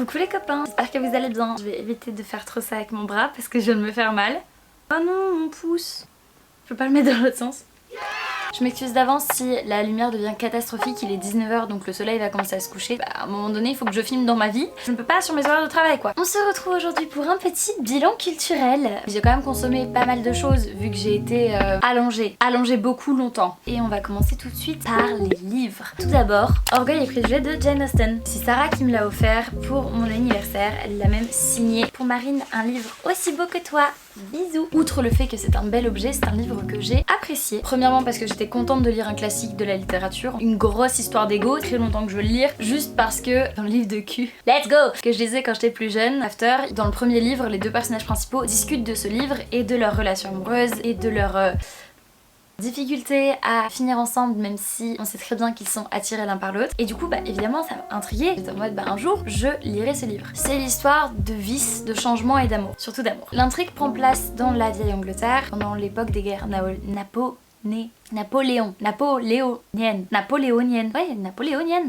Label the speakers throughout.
Speaker 1: Coucou les copains, j'espère que vous allez bien. Je vais éviter de faire trop ça avec mon bras parce que je viens de me faire mal. Oh non, mon pouce. Je peux pas le mettre dans l'autre sens. Je m'excuse d'avance si la lumière devient catastrophique, il est 19h donc le soleil va commencer à se coucher. À un moment donné il faut que je filme dans ma vie, je ne peux pas sur mes horaires de travail quoi. On se retrouve aujourd'hui pour un petit bilan culturel. J'ai quand même consommé pas mal de choses vu que j'ai été allongée beaucoup longtemps. Et on va commencer tout de suite par les livres. Tout d'abord, Orgueil et préjugés de Jane Austen. C'est Sarah qui me l'a offert pour mon anniversaire, elle l'a même signé. Pour Marine, un livre aussi beau que toi. Bisous. Outre le fait que c'est un bel objet, c'est un livre que j'ai apprécié. Premièrement parce que j'étais contente de lire un classique de la littérature, une grosse histoire d'ego, très longtemps que je veux le lire, juste parce que dans le livre de cul, let's go, que je lisais quand j'étais plus jeune, After, dans le premier livre, les deux personnages principaux discutent de ce livre et de leur relation amoureuse et de leur difficulté à finir ensemble même si on sait très bien qu'ils sont attirés l'un par l'autre. Et du coup évidemment ça m'a intriguée. J'étais en mode un jour je lirai ce livre. C'est l'histoire de vice, de changement et d'amour. Surtout d'amour. L'intrigue prend place dans la vieille Angleterre pendant l'époque des guerres napoléonienne.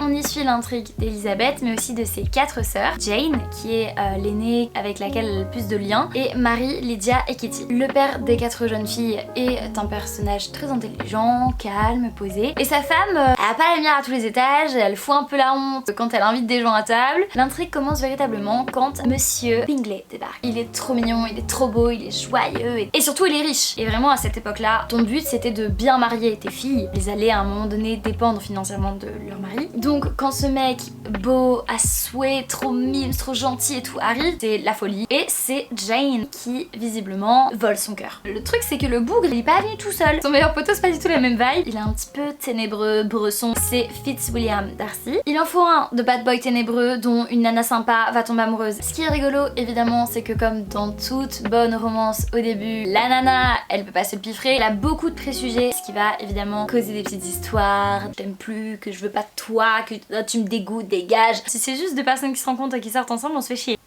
Speaker 1: On y suit l'intrigue d'Elisabeth mais aussi de ses 4 sœurs. Jane qui est l'aînée avec laquelle elle a le plus de liens et Marie, Lydia et Kitty. Le père des 4 jeunes filles est un personnage très intelligent, calme, posé. Et sa femme, elle a pas la lumière à tous les étages, elle fout un peu la honte quand elle invite des gens à table. L'intrigue commence véritablement quand Monsieur Bingley débarque. Il est trop mignon, il est trop beau, il est joyeux et surtout il est riche. Et vraiment à cette époque-là, ton but c'était de bien marier tes filles, les allaient à un moment donné dépendre financièrement de leur mari. Donc quand ce mec beau, à souhait, trop mime, trop gentil et tout arrive, c'est la folie. Et c'est Jane qui visiblement vole son cœur. Le truc c'est que le bougre il est pas venu tout seul. Son meilleur poteau c'est pas du tout la même vibe. Il est un petit peu ténébreux, bresson. C'est Fitzwilliam Darcy. Il en faut un de bad boy ténébreux dont une nana sympa va tomber amoureuse. Ce qui est rigolo évidemment c'est que comme dans toute bonne romance au début, la nana elle peut pas se le piffrer. Elle a beaucoup de préjugés, ce qui va évidemment causer des petites histoires. Je t'aime plus, que je veux pas de toi, que tu me dégoûtes, dégage. Si c'est juste 2 personnes qui se rencontrent et qui sortent ensemble, on se fait chier.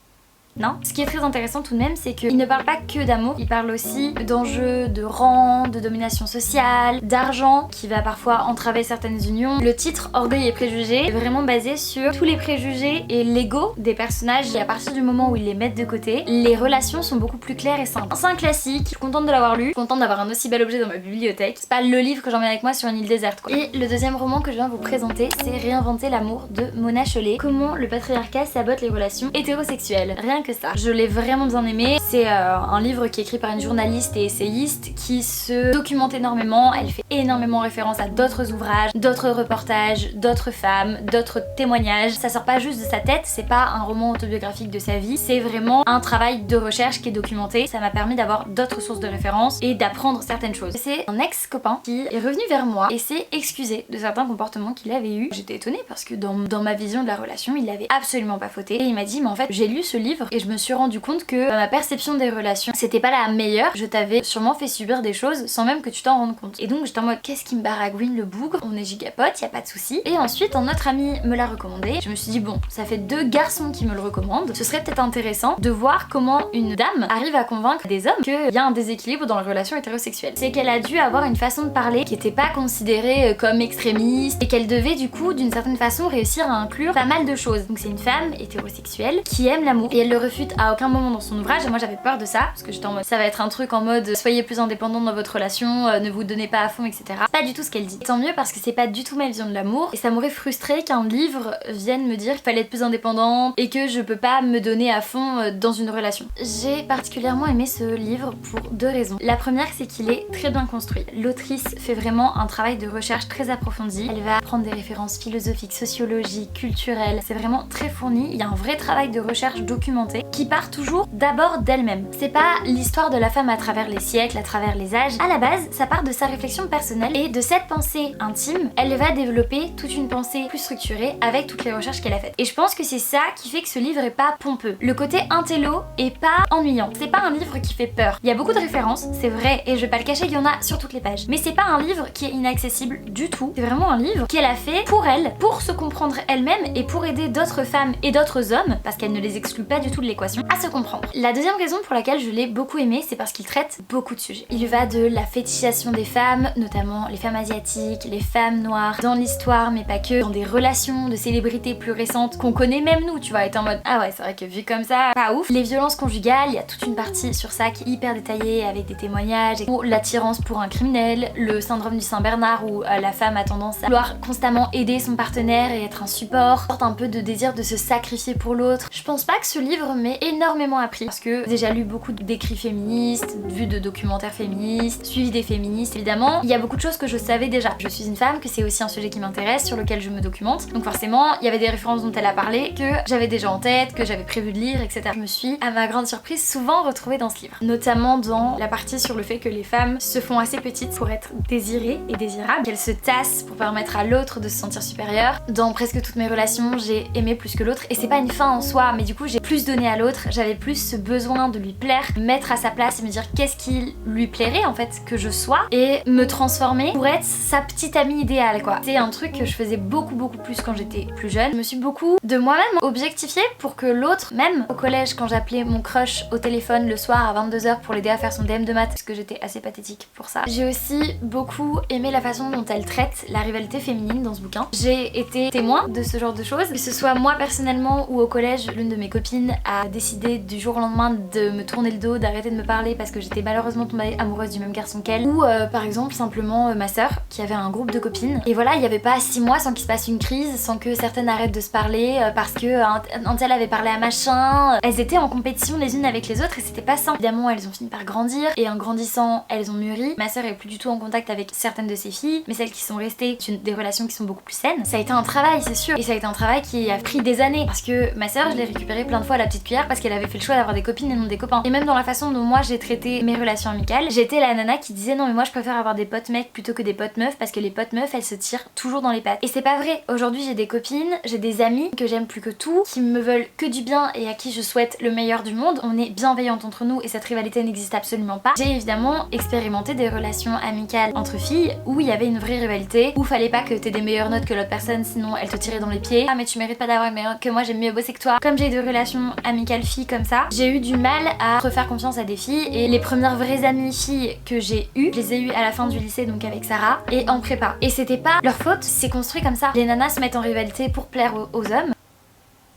Speaker 1: Non. Ce qui est très intéressant tout de même, c'est qu'il ne parle pas que d'amour, il parle aussi d'enjeux de rang, de domination sociale, d'argent qui va parfois entraver certaines unions. Le titre Orgueil et préjugés est vraiment basé sur tous les préjugés et l'ego des personnages et à partir du moment où ils les mettent de côté, les relations sont beaucoup plus claires et simples. C'est un classique, je suis contente de l'avoir lu, je suis contente d'avoir un aussi bel objet dans ma bibliothèque. C'est pas le livre que j'emmène avec moi sur une île déserte quoi. Et le deuxième roman que je viens vous présenter, c'est Réinventer l'amour de Mona Chollet. Comment le patriarcat sabote les relations hétérosexuelles. Rien que ça. Je l'ai vraiment bien aimé. C'est un livre qui est écrit par une journaliste et essayiste qui se documente énormément. Elle fait énormément référence à d'autres ouvrages, d'autres reportages, d'autres femmes, d'autres témoignages. Ça sort pas juste de sa tête, c'est pas un roman autobiographique de sa vie, c'est vraiment un travail de recherche qui est documenté. Ça m'a permis d'avoir d'autres sources de référence et d'apprendre certaines choses. C'est un ex-copain qui est revenu vers moi et s'est excusé de certains comportements qu'il avait eu. J'étais étonnée parce que dans ma vision de la relation, il avait absolument pas fauté. Et il m'a dit mais en fait j'ai lu ce livre et je me suis rendu compte que ma perception des relations c'était pas la meilleure, je t'avais sûrement fait subir des choses sans même que tu t'en rendes compte. Et donc j'étais en mode qu'est-ce qui me baragouine le bougre, on est gigapotes, y a pas de souci. Et ensuite un autre ami me l'a recommandé, je me suis dit bon ça fait 2 garçons qui me le recommandent, ce serait peut-être intéressant de voir comment une dame arrive à convaincre des hommes qu'il y a un déséquilibre dans les relations hétérosexuelles. C'est qu'elle a dû avoir une façon de parler qui était pas considérée comme extrémiste et qu'elle devait du coup d'une certaine façon réussir à inclure pas mal de choses. Donc c'est une femme hétérosexuelle qui aime l'amour et elle le refute à aucun moment dans son ouvrage et moi j'avais peur de ça parce que j'étais en mode ça va être un truc en mode soyez plus indépendants dans votre relation, ne vous donnez pas à fond etc. Pas du tout ce qu'elle dit. Et tant mieux parce que c'est pas du tout ma vision de l'amour et ça m'aurait frustré qu'un livre vienne me dire qu'il fallait être plus indépendante et que je peux pas me donner à fond dans une relation. J'ai particulièrement aimé ce livre pour 2 raisons. La première c'est qu'il est très bien construit. L'autrice fait vraiment un travail de recherche très approfondi. Elle va prendre des références philosophiques, sociologiques, culturelles. C'est vraiment très fourni. Il y a un vrai travail de recherche documenté qui part toujours d'abord d'elle-même. C'est pas l'histoire de la femme à travers les siècles, à travers les âges. À la base, ça part de sa réflexion personnelle et de cette pensée intime, elle va développer toute une pensée plus structurée avec toutes les recherches qu'elle a faites. Et je pense que c'est ça qui fait que ce livre est pas pompeux. Le côté intello est pas ennuyant. C'est pas un livre qui fait peur. Il y a beaucoup de références, c'est vrai, et je vais pas le cacher, il y en a sur toutes les pages. Mais c'est pas un livre qui est inaccessible du tout. C'est vraiment un livre qu'elle a fait pour elle, pour se comprendre elle-même et pour aider d'autres femmes et d'autres hommes, parce qu'elle ne les exclut pas du tout de l'équation à se comprendre. La deuxième raison pour laquelle je l'ai beaucoup aimé, c'est parce qu'il traite beaucoup de sujets. Il va de la fétichisation des femmes, notamment les femmes asiatiques, les femmes noires, dans l'histoire mais pas que, dans des relations de célébrités plus récentes qu'on connaît même nous, tu vois, être en mode ah ouais c'est vrai que vu comme ça, pas ouf. Les violences conjugales, il y a toute une partie sur ça qui est hyper détaillée avec des témoignages, ou l'attirance pour un criminel, le syndrome du Saint-Bernard où la femme a tendance à vouloir constamment aider son partenaire et être un support, porte un peu de désir de se sacrifier pour l'autre. Je pense pas que ce livre m'ait énormément appris parce que j'ai déjà lu beaucoup d'écrits féministes, vu de documentaires féministes, suivi des féministes évidemment. Il y a beaucoup de choses que je savais déjà. Je suis une femme, que c'est aussi un sujet qui m'intéresse, sur lequel je me documente. Donc forcément, il y avait des références dont elle a parlé que j'avais déjà en tête, que j'avais prévu de lire, etc. Je me suis, à ma grande surprise, souvent retrouvée dans ce livre. Notamment dans la partie sur le fait que les femmes se font assez petites pour être désirées et désirables, qu'elles se tassent pour permettre à l'autre de se sentir supérieure. Dans presque toutes mes relations, j'ai aimé plus que l'autre et c'est pas une fin en soi, mais du coup j'ai plus donné à l'autre, j'avais plus ce besoin de lui plaire, mettre à sa place et me dire qu'est-ce qui lui plairait en fait que je sois et me transformer pour être sa petite amie idéale quoi. C'est un truc que je faisais beaucoup plus quand j'étais plus jeune. Je me suis beaucoup de moi-même objectifiée pour que l'autre, même au collège quand j'appelais mon crush au téléphone le soir à 22h pour l'aider à faire son DM de maths parce que j'étais assez pathétique pour ça. J'ai aussi beaucoup aimé la façon dont elle traite la rivalité féminine dans ce bouquin. J'ai été témoin de ce genre de choses, que ce soit moi personnellement ou au collège, l'une de mes copines a décidé du jour au lendemain de me tourner le dos, d'arrêter de me parler parce que j'étais malheureusement tombée amoureuse du même garçon qu'elle, ou par exemple simplement ma sœur qui avait un groupe de copines et voilà, il n'y avait pas 6 mois sans qu'il se passe une crise, sans que certaines arrêtent de se parler parce que un tel avait parlé à machin. Elles étaient en compétition les unes avec les autres et c'était pas sain. Évidemment elles ont fini par grandir et en grandissant elles ont mûri. Ma sœur est plus du tout en contact avec certaines de ses filles, mais celles qui sont restées, des relations qui sont beaucoup plus saines. Ça a été un travail c'est sûr, et ça a été un travail qui a pris des années parce que ma sœur je l'ai récupérée plein de fois à la petite cuillère parce qu'elle avait fait le choix d'avoir des copines et non des copains. Et même dans la façon dont moi j'ai traité mes relations amicales, j'étais la nana qui disait non mais moi je préfère avoir des potes mecs plutôt que des potes meufs parce que les potes meufs elles se tirent toujours dans les pattes. Et c'est pas vrai. Aujourd'hui j'ai des copines, j'ai des amis que j'aime plus que tout, qui me veulent que du bien et à qui je souhaite le meilleur du monde. On est bienveillantes entre nous et cette rivalité n'existe absolument pas. J'ai évidemment expérimenté des relations amicales entre filles où il y avait une vraie rivalité, où fallait pas que t'aies des meilleures notes que l'autre personne sinon elle te tirait dans les pieds. Ah mais tu mérites pas d'avoir une meilleure note que moi, j'aime mieux bosser que toi. Comme j'ai eu des relations amicales filles comme ça, j'ai eu du mal à refaire confiance à des filles et les premières vraies amies filles que j'ai eues, je les ai eues à la fin du lycée donc avec Sarah et en prépa. Et c'était pas leur faute, c'est construit comme ça. Les nanas se mettent en rivalité pour plaire aux hommes.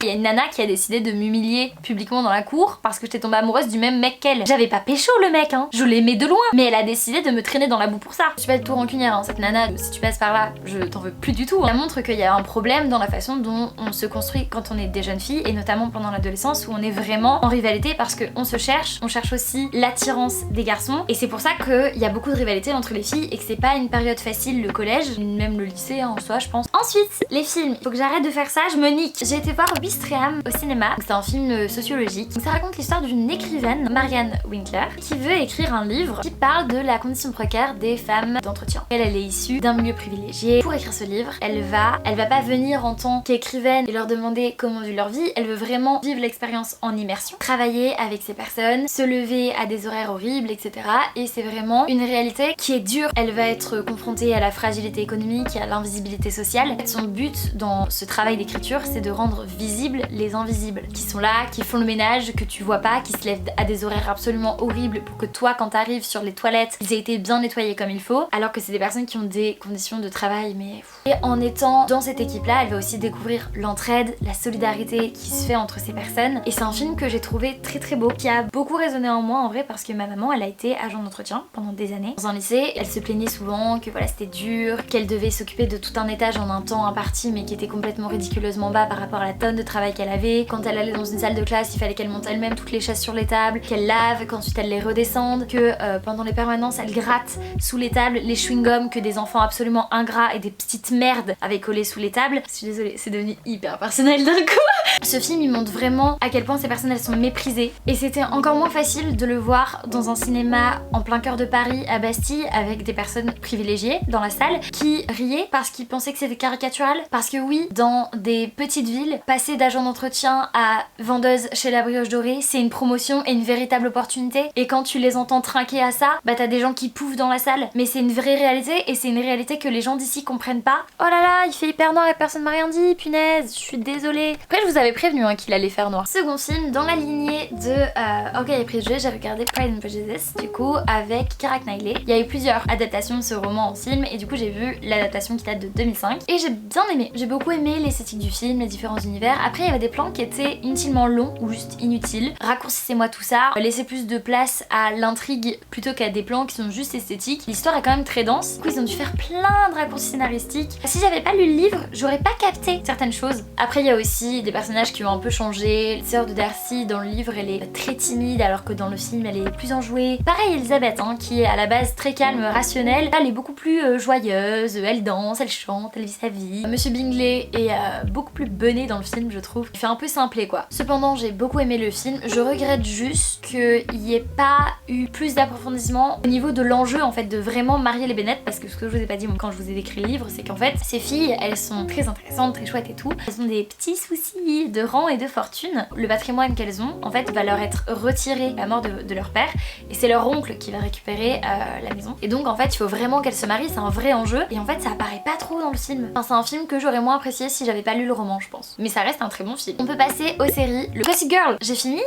Speaker 1: Il y a une nana qui a décidé de m'humilier publiquement dans la cour parce que j'étais tombée amoureuse du même mec qu'elle. J'avais pas pécho le mec hein, je l'aimais de loin, mais elle a décidé de me traîner dans la boue pour ça. Je suis pas du tout rancunière hein, cette nana, si tu passes par là, je t'en veux plus du tout. Ça montre qu'il y a un problème dans la façon dont on se construit quand on est des jeunes filles et notamment pendant l'adolescence où on est vraiment en rivalité parce qu'on se cherche, on cherche aussi l'attirance des garçons et c'est pour ça qu'il y a beaucoup de rivalité entre les filles et que c'est pas une période facile le collège, même le lycée hein, en soi je pense. Ensuite, les films, faut que j'arrête de faire ça, je me nique. J'ai été voir Ouistreham au cinéma. C'est un film sociologique. Ça raconte l'histoire d'une écrivaine, Marianne Winkler, qui veut écrire un livre qui parle de la condition précaire des femmes d'entretien. Elle est issue d'un milieu privilégié. Pour écrire ce livre, elle va pas venir en tant qu'écrivaine et leur demander comment vivre leur vie. Elle veut vraiment vivre l'expérience en immersion, travailler avec ces personnes, se lever à des horaires horribles, etc. Et c'est vraiment une réalité qui est dure. Elle va être confrontée à la fragilité économique et à l'invisibilité sociale. Son but dans ce travail d'écriture, c'est de rendre visibles les invisibles, qui sont là, qui font le ménage, que tu vois pas, qui se lèvent à des horaires absolument horribles pour que toi, quand t'arrives sur les toilettes, ils aient été bien nettoyés comme il faut, alors que c'est des personnes qui ont des conditions de travail, mais... Et en étant dans cette équipe-là, elle va aussi découvrir l'entraide, la solidarité qui se fait entre ces personnes, et c'est un film que j'ai trouvé très très beau, qui a beaucoup résonné en moi en vrai, parce que ma maman, elle a été agent d'entretien pendant des années. Dans un lycée, elle se plaignait souvent que voilà, c'était dur, qu'elle devait s'occuper de tout un étage en un temps imparti, mais qui était complètement ridiculeusement bas par rapport à la tonne de travail qu'elle avait. Quand elle allait dans une salle de classe, il fallait qu'elle monte elle-même toutes les chaises sur les tables, qu'elle lave, qu'ensuite elle les redescende, que pendant les permanences elle gratte sous les tables les chewing-gums que des enfants absolument ingrats et des petites merdes avaient collés sous les tables. Je suis désolée, c'est devenu hyper personnel d'un coup. Ce film il montre vraiment à quel point ces personnes elles sont méprisées et c'était encore moins facile de le voir dans un cinéma en plein cœur de Paris à Bastille avec des personnes privilégiées dans la salle qui riaient parce qu'ils pensaient que c'était caricatural. Parce que oui, dans des petites villes, passer d'agent d'entretien à vendeuse chez la Brioche Dorée, c'est une promotion et une véritable opportunité. Et quand tu les entends trinquer à ça, bah t'as des gens qui pouffent dans la salle. Mais c'est une vraie réalité et c'est une réalité que les gens d'ici comprennent pas. Oh là là, il fait hyper noir et personne m'a rien dit, punaise, je suis désolée. Après je vous avais prévenu hein, qu'il allait faire noir. Second film, dans la lignée de Orgueil et Préjugés, j'ai regardé Pride and Prejudice, du coup avec Keira Knightley. Il y a eu plusieurs adaptations de ce roman en film et du coup j'ai vu l'adaptation qui date de 2005 et j'ai bien aimé. J'ai beaucoup aimé l'esthétique du film, les différents univers. Après il y avait des plans qui étaient inutilement longs ou juste inutiles. Raccourcissez-moi tout ça, laissez plus de place à l'intrigue plutôt qu'à des plans qui sont juste esthétiques. L'histoire est quand même très dense, du coup ils ont dû faire plein de raccourcis scénaristiques. Si j'avais pas lu le livre, j'aurais pas capté certaines choses. Après il y a aussi des personnages qui ont un peu changé. La sœur de Darcy dans le livre elle est très timide alors que dans le film elle est plus enjouée. Pareil Elisabeth hein, qui est à la base très calme, rationnelle, elle est beaucoup plus joyeuse, elle danse, elle chante, elle vit sa vie. Monsieur Bingley est beaucoup plus bené dans le film je trouve. Il fait un peu simplet quoi. Cependant j'ai beaucoup aimé le film, je regrette juste qu'il n'y ait pas eu plus d'approfondissement au niveau de l'enjeu en fait de vraiment marier les Bennet, parce que ce que je vous ai pas dit quand je vous ai décrit le livre c'est qu'en fait ces filles elles sont très intéressantes, très chouettes et tout. Elles ont des petits soucis de rang et de fortune. Le patrimoine qu'elles ont en fait va leur être retiré à la mort de leur père et c'est leur oncle qui va récupérer la maison. Et donc en fait il faut vraiment qu'elles se marient, c'est un vrai enjeu et en fait ça apparaît pas trop dans le film. Enfin c'est un film que j'aurais moins apprécié si j'avais pas lu le roman je pense. Mais ça reste un très bon film. On peut passer aux séries. Le Gossip Girl, j'ai fini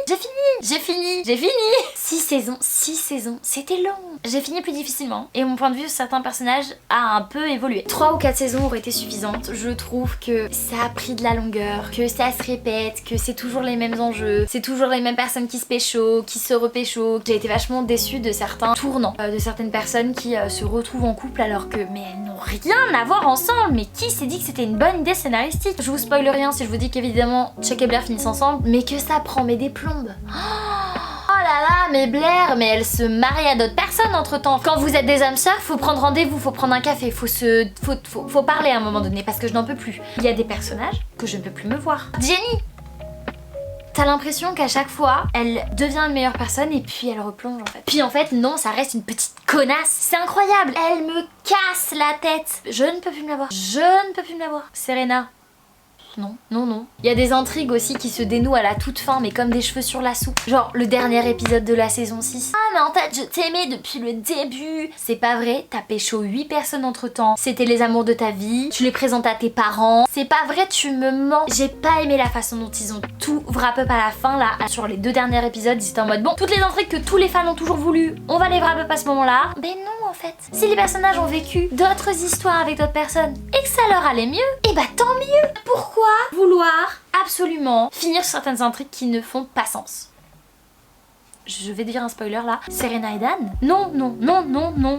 Speaker 1: 6 saisons, c'était long. J'ai fini plus difficilement et mon point de vue sur certains personnages a un peu évolué. 3 ou 4 saisons auraient été suffisantes. Je trouve que ça a pris de la longueur, que ça se répète, que c'est toujours les mêmes enjeux, c'est toujours les mêmes personnes qui se pécho, qui se repécho. J'ai été vachement déçue de certains tournants, de certaines personnes qui se retrouvent en couple alors que mais elles n'ont rien à voir ensemble. Mais qui s'est dit que c'était une bonne idée scénaristique? Je vous spoil rien si je vous dis qu'évidemment Chuck et Blair finissent ensemble, mais que ça prend mais des plombes. Oh là là, mais Blair, mais elle se marie à d'autres personnes entre temps. Quand vous êtes des âmes sœurs, faut prendre rendez-vous, faut prendre un café, faut parler à un moment donné parce que je n'en peux plus. Il y a des personnages que je ne peux plus me voir. Jenny, t'as l'impression qu'à chaque fois, elle devient une meilleure personne et puis elle replonge en fait. Puis en fait, non, ça reste une petite connasse. C'est incroyable. Elle me casse la tête. Je ne peux plus me la voir. Serena. Non. Il y a des intrigues aussi qui se dénouent à la toute fin mais comme des cheveux sur la soupe. Genre le dernier épisode de la saison 6. Ah mais en fait je t'aimais depuis le début. C'est pas vrai, t'as pécho 8 personnes entre temps. C'était les amours de ta vie, tu les présentes à tes parents. C'est pas vrai, tu me mens. J'ai pas aimé la façon dont ils ont tout wrap up à la fin là. Sur les 2 derniers épisodes ils étaient en mode bon, toutes les intrigues que tous les fans ont toujours voulu, on va les wrap up à ce moment là. Ben non en fait. Si les personnages ont vécu d'autres histoires avec d'autres personnes et que ça leur allait mieux, et bah tant mieux. Pourquoi vouloir absolument finir sur certaines intrigues qui ne font pas sens? Je vais dire un spoiler là. Serena et Dan? Non.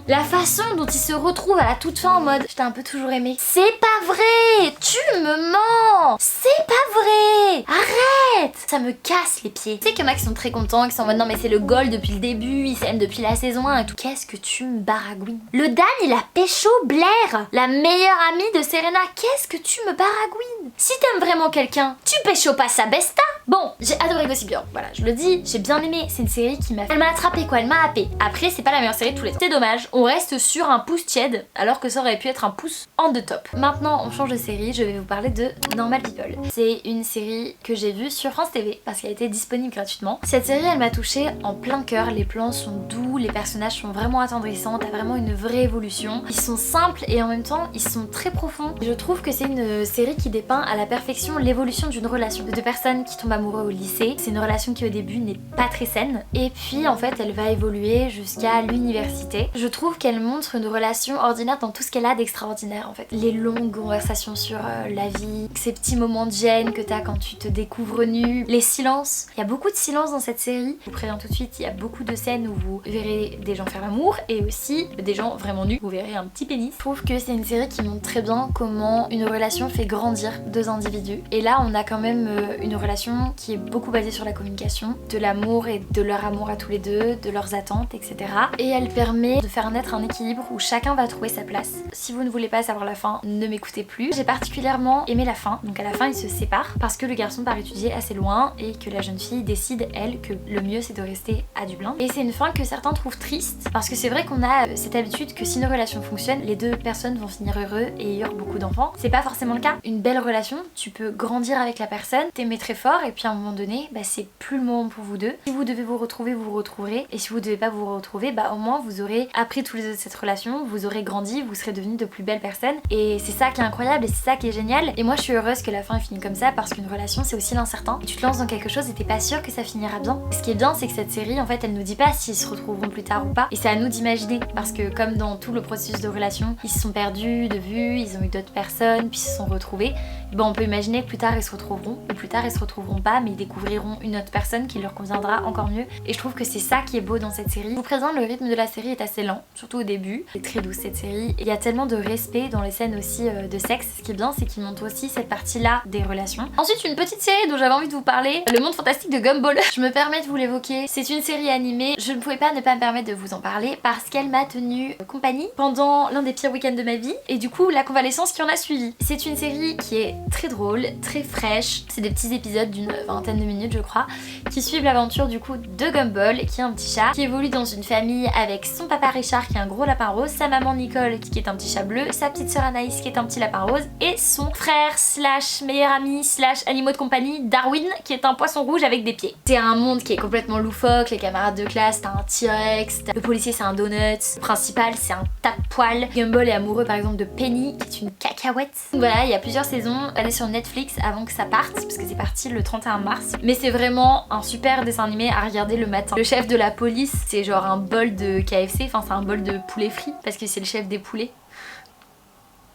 Speaker 1: La façon dont ils se retrouvent à la toute fin en mode je t'ai un peu toujours aimé. C'est pas vrai! Tu me mens! C'est pas vrai! Arrête! Ça me casse les pieds. Tu sais que Max sont très contents, qu'ils sont en mode non mais c'est le goal depuis le début, ils s'aiment depuis la saison 1 et tout. Qu'est-ce que tu me baragouines? Le Dan il a pécho Blair, la meilleure amie de Serena. Qu'est-ce que tu me baragouines? Si t'aimes vraiment quelqu'un, tu pécho pas sa besta. Bon, j'ai adoré Gossip Girl, voilà, je le dis, j'ai bien aimé. C'est une série qui m'a... Elle m'a attrapé quoi, elle m'a happé. Après, c'est pas la meilleure série de tous les temps. C'est dommage, on reste sur un pouce tiède, alors que ça aurait pu être un pouce en the top. Maintenant, on change de série, je vais vous parler de Normal People. C'est une série que j'ai vue sur France TV, parce qu'elle a été disponible gratuitement. Cette série, elle m'a touchée en plein cœur, les plans sont doux, les personnages sont vraiment attendrissants, t'as vraiment une vraie évolution. Ils sont simples et en même temps, ils sont très profonds. Je trouve que c'est une série qui dépeint à la perfection l'évolution d'une relation. De deux personnes qui tombent amoureux au lycée. C'est une relation qui au début n'est pas très saine. Et puis en fait elle va évoluer jusqu'à l'université. Je trouve qu'elle montre une relation ordinaire dans tout ce qu'elle a d'extraordinaire en fait. Les longues conversations sur la vie, ces petits moments de gêne que t'as quand tu te découvres nu, les silences. Il y a beaucoup de silence dans cette série. Je vous préviens tout de suite, il y a beaucoup de scènes où vous verrez des gens faire l'amour et aussi des gens vraiment nus. Vous verrez un petit pénis. Je trouve que c'est une série qui montre très bien comment une relation fait grandir deux individus. Et là on a quand même une relation qui est beaucoup basée sur la communication, de l'amour et de leur amour à tous les deux, de leurs attentes, etc. Et elle permet de faire naître un équilibre où chacun va trouver sa place. Si vous ne voulez pas savoir la fin, ne m'écoutez plus. J'ai particulièrement aimé la fin. Donc à la fin, ils se séparent parce que le garçon part étudier assez loin et que la jeune fille décide, elle, que le mieux c'est de rester à Dublin. Et c'est une fin que certains trouvent triste parce que c'est vrai qu'on a cette habitude que si une relation fonctionne, les deux personnes vont finir heureux et ayant beaucoup d'enfants. C'est pas forcément le cas. Une belle relation, tu peux grandir avec la personne, t'aimer très fort et puis à un moment donné, c'est plus le moment pour vous deux. Si vous devez vous retrouver, vous vous retrouverez. Et si vous devez pas vous retrouver, au moins vous aurez appris tous les deux de cette relation, vous aurez grandi, vous serez devenus de plus belles personnes. Et c'est ça qui est incroyable et c'est ça qui est génial. Et moi je suis heureuse que la fin est finie comme ça parce qu'une relation c'est aussi l'incertain. Et tu te lances dans quelque chose et t'es pas sûr que ça finira bien. Et ce qui est bien, c'est que cette série, en fait, elle nous dit pas s'ils se retrouveront plus tard ou pas. Et c'est à nous d'imaginer parce que comme dans tout le processus de relation, ils se sont perdus de vue, ils ont eu d'autres personnes, puis ils se sont retrouvés. On peut imaginer que plus tard ils se retrouveront, ou plus tard ils se retrouveront pas, mais ils découvriront une autre personne qui leur conviendra encore mieux. Et je trouve que c'est ça qui est beau dans cette série. Je vous présente, le rythme de la série est assez lent, surtout au début. C'est très douce cette série. Il y a tellement de respect dans les scènes aussi de sexe. Ce qui est bien, c'est qu'il montre aussi cette partie-là des relations. Ensuite, une petite série dont j'avais envie de vous parler, Le Monde Fantastique de Gumball. Je me permets de vous l'évoquer. C'est une série animée. Je ne pouvais pas ne pas me permettre de vous en parler parce qu'elle m'a tenu compagnie pendant l'un des pires week-ends de ma vie et du coup la convalescence qui en a suivi. C'est une série qui est très drôle, très fraîche. C'est des petits épisodes d'une vingtaine de minutes je crois, qui suivent l'aventure du coup de Gumball, qui est un petit chat qui évolue dans une famille avec son papa Richard qui est un gros lapin rose, sa maman Nicole qui est un petit chat bleu, sa petite sœur Anaïs qui est un petit lapin rose et son frère slash meilleur ami slash animaux de compagnie Darwin qui est un poisson rouge avec des pieds. C'est un monde qui est complètement loufoque, les camarades de classe, t'as un T-Rex, le policier c'est un donut, le principal c'est un tape-poil. Gumball est amoureux par exemple de Penny qui est une cacahuète. Donc voilà, il y a plusieurs saisons, elle est sur Netflix avant que ça parte parce que c'est parti le 31 mars. Mais c'est vraiment un super dessin animé à regarder le matin. Le chef de la police c'est genre un bol de KFC, enfin c'est un bol de poulet frit parce que c'est le chef des poulets.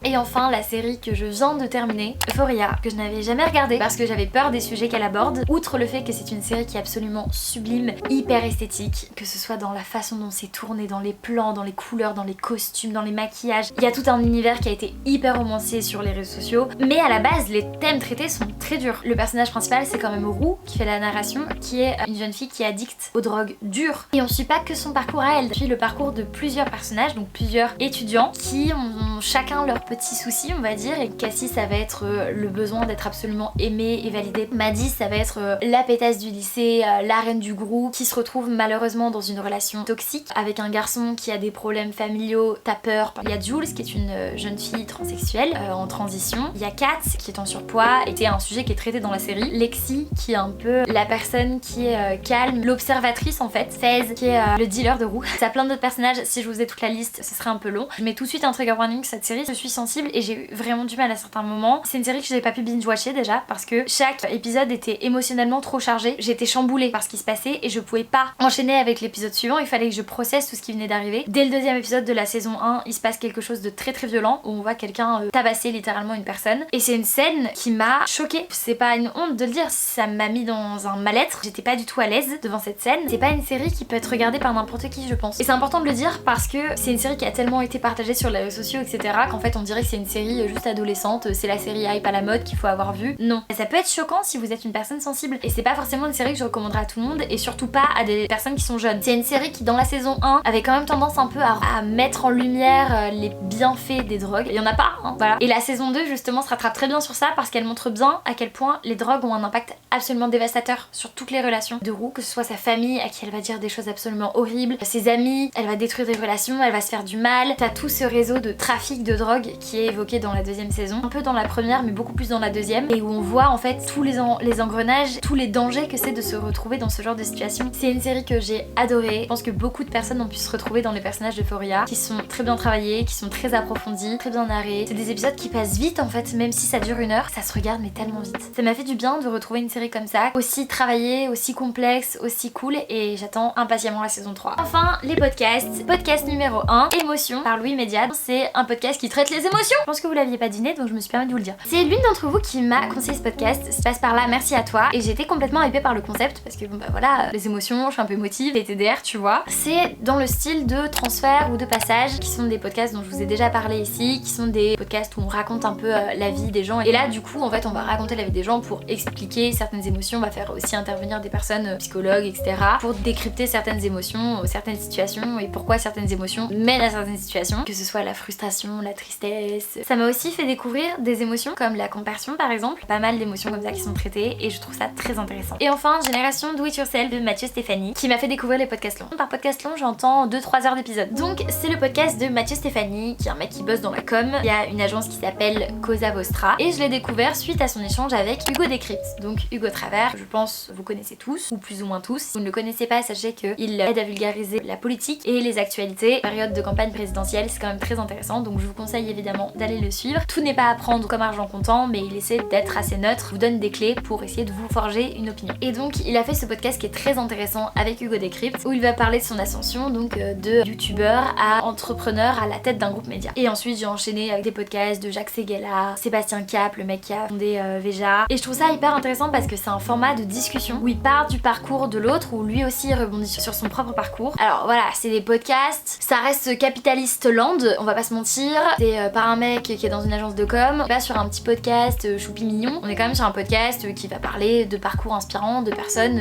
Speaker 1: Et enfin la série que je viens de terminer, Euphoria, que je n'avais jamais regardée parce que j'avais peur des sujets qu'elle aborde. Outre le fait que c'est une série qui est absolument sublime, hyper esthétique, que ce soit dans la façon dont c'est tourné, dans les plans, dans les couleurs, dans les costumes, dans les maquillages. Il y a tout un univers qui a été hyper romancé sur les réseaux sociaux, mais à la base les thèmes traités sont très durs. Le personnage principal c'est quand même Rue qui fait la narration, qui est une jeune fille qui est addicte aux drogues dures. Et on suit pas que son parcours à elle, on suit le parcours de plusieurs personnages, donc plusieurs étudiants qui ont chacun leur petits soucis on va dire. Et Cassie ça va être le besoin d'être absolument aimée et validée. Maddie ça va être la pétasse du lycée, la reine du groupe qui se retrouve malheureusement dans une relation toxique avec un garçon qui a des problèmes familiaux, t'as peur. Il y a Jules qui est une jeune fille transsexuelle en transition. Il y a Kat qui est en surpoids et c'est un sujet qui est traité dans la série. Lexi qui est un peu la personne qui est calme, l'observatrice en fait. Fez qui est le dealer de Rue. Ça a plein d'autres personnages, si je vous ai toute la liste ce serait un peu long. Je mets tout de suite un trigger warning cette série, je suis sensible et j'ai eu vraiment du mal à certains moments. C'est une série que j'avais pas pu binge-watcher déjà parce que chaque épisode était émotionnellement trop chargé. J'étais chamboulée par ce qui se passait et je pouvais pas enchaîner avec l'épisode suivant, il fallait que je processe tout ce qui venait d'arriver. Dès le deuxième épisode de la saison 1, il se passe quelque chose de très très violent où on voit quelqu'un tabasser littéralement une personne et c'est une scène qui m'a choquée. C'est pas une honte de le dire, ça m'a mis dans un mal-être. J'étais pas du tout à l'aise devant cette scène. C'est pas une série qui peut être regardée par n'importe qui je pense. Et c'est important de le dire parce que c'est une série qui a tellement été partagée sur les réseaux sociaux etc qu'en fait on dirait que c'est une série juste adolescente, c'est la série hype à la mode qu'il faut avoir vu. Non. Ça peut être choquant si vous êtes une personne sensible et c'est pas forcément une série que je recommanderais à tout le monde et surtout pas à des personnes qui sont jeunes. C'est une série qui dans la saison 1 avait quand même tendance un peu à mettre en lumière les bienfaits des drogues. Il y en a pas, voilà. Et la saison 2 justement se rattrape très bien sur ça parce qu'elle montre bien à quel point les drogues ont un impact absolument dévastateur sur toutes les relations de Rue, que ce soit sa famille à qui elle va dire des choses absolument horribles, ses amis, elle va détruire des relations, elle va se faire du mal. T'as tout ce réseau de trafic de drogue qui est évoqué dans la deuxième saison, un peu dans la première mais beaucoup plus dans la deuxième, et où on voit en fait tous les engrenages, tous les dangers que c'est de se retrouver dans ce genre de situation. C'est une série que j'ai adorée. Je pense que beaucoup de personnes ont pu se retrouver dans les personnages d'Euphoria, qui sont très bien travaillés, qui sont très approfondis, très bien narrés. C'est des épisodes qui passent vite en fait, même si ça dure 1 heure, ça se regarde mais tellement vite. Ça m'a fait du bien de retrouver une série comme ça, aussi travaillée, aussi complexe, aussi cool, et j'attends impatiemment la saison 3. Enfin, les podcasts. Podcast numéro 1, Émotion par Louis Média. C'est un podcast qui traite les émotions. Je pense que vous l'aviez pas deviné, donc je me suis permis de vous le dire. C'est l'une d'entre vous qui m'a conseillé ce podcast, c'est passe par là, merci à toi. Et j'ai été complètement hypée par le concept parce que bon bah voilà, les émotions, je suis un peu émotive, les TDR tu vois. C'est dans le style de transfert ou de passage qui sont des podcasts dont je vous ai déjà parlé ici, qui sont des podcasts où on raconte un peu la vie des gens. Et là du coup en fait on va raconter la vie des gens pour expliquer certaines émotions, on va faire aussi intervenir des personnes psychologues etc. pour décrypter certaines émotions, certaines situations et pourquoi certaines émotions mènent à certaines situations, que ce soit la frustration, la tristesse. Ça m'a aussi fait découvrir des émotions comme la compassion par exemple, pas mal d'émotions comme ça qui sont traitées et je trouve ça très intéressant. Et enfin Génération Do It Yourself de Mathieu Stéphanie qui m'a fait découvrir les podcasts longs. Par podcast long j'entends 2-3 heures d'épisode. Donc c'est le podcast de Mathieu Stéphanie qui est un mec qui bosse dans la com, il y a une agence qui s'appelle Cosa Vostra et je l'ai découvert suite à son échange avec Hugo Décrypte. Donc Hugo Travers, je pense vous connaissez tous ou plus ou moins tous. Si vous ne le connaissez pas, sachez qu'il aide à vulgariser la politique et les actualités. Période de campagne présidentielle, c'est quand même très intéressant donc je vous conseille évidemment d'aller le suivre. Tout n'est pas à prendre comme argent comptant mais il essaie d'être assez neutre, vous donne des clés pour essayer de vous forger une opinion. Et donc il a fait ce podcast qui est très intéressant avec Hugo Décrypte où il va parler de son ascension donc de youtubeur à entrepreneur à la tête d'un groupe média. Et ensuite j'ai enchaîné avec des podcasts de Jacques Séguéla, Sébastien Cap, le mec qui a fondé Veja. Et je trouve ça hyper intéressant parce que c'est un format de discussion où il part du parcours de l'autre, où lui aussi rebondit sur son propre parcours. Alors voilà, c'est des podcasts, ça reste capitaliste land, on va pas se mentir. C'est par un mec qui est dans une agence de com, pas sur un petit podcast choupi mignon. On est quand même sur un podcast qui va parler de parcours inspirants de personnes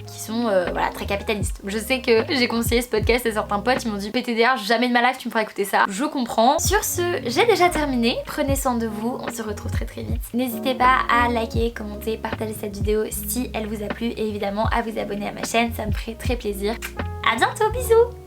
Speaker 1: qui sont voilà, très capitalistes. Je sais que j'ai conseillé ce podcast à certains potes, ils m'ont dit PTDR, jamais de ma life tu me feras écouter ça. Je comprends. Sur ce, j'ai déjà terminé. Prenez soin de vous, on se retrouve très très vite. N'hésitez pas à liker, commenter, partager cette vidéo si elle vous a plu et évidemment à vous abonner à ma chaîne, ça me ferait très plaisir. À bientôt, bisous!